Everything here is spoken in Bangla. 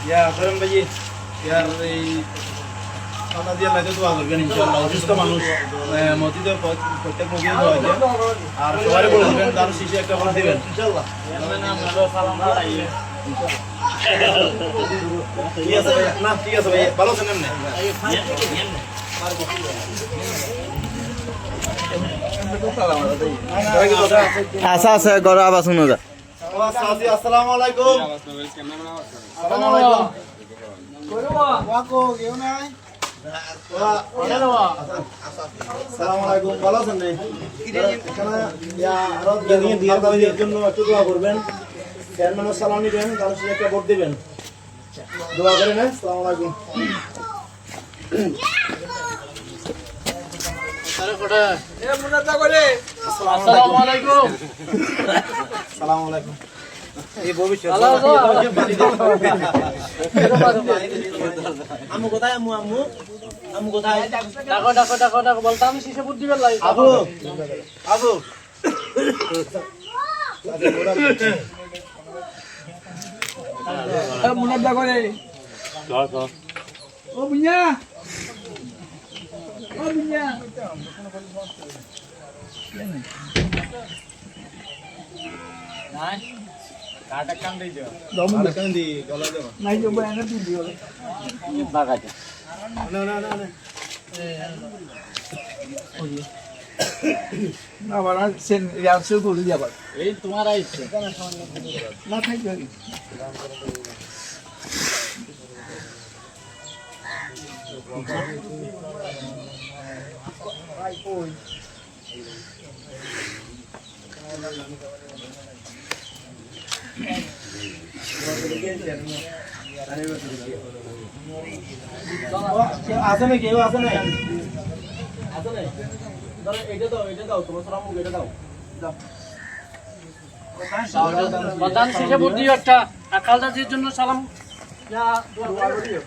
Ya, keren bayi. Ya, আমরা দিয়ে লাইতে দোয়া করবেন ইনশাআল্লাহ। অসুস্থ মানুষ মসজিদে প্রত্যেক মসজিদে দোয়া আছে আর সবারই বলে দিবেন তার শিশু একটা বলে দিবেন ইনশাআল্লাহ। ঠিক আছে ভাই, না ঠিক আছে ভাই, ভালো আছেন এমনি? আচ্ছা আচ্ছা গর আবার শুনো যা। আসসালামু আলাইকুম। আসসালামু আলাইকুম। ওয়াকো কেউ নাই? আসসালামু আলাইকুম, ভালো আছেন রে? জন্য একটু দোয়া করবেন, চেয়ারম্যানের সালাম নিবেন, তার সাথে একটা ভোট দিবেন, দোয়া করেন। আসসালামু আলাইকুম। আসসালামু আলাইকুম। আসসালামু আলাইকুম। এই ভবিষ্যৎ আমু কোথায়? আমু আমু আমু কোথায়? ডাকো ডাকো ডাকো ডাকো বলতাম শিশে বুদ্ধি বের লাগে। আবু আবু মুনাদ ডাকো রে। ও বুইয়া ও বুইয়া নাই কাটা কান দেই দাও দমন কান দি গলা দাও নাই তো বয়ানা দি দিও বাগাতে না না না না আবার সেন ইয়াসু করে দি আবার এই তোমার আইছে না খাই যাই ওই আছে না কেউ আছে না? আছে না? ধরো এটা দাও তোমার সালাম এটা দাও দাও। প্রধান শিশে বুদ্ধি একটা আকালদার জন্য সালাম ইয়া দোয়া করিও।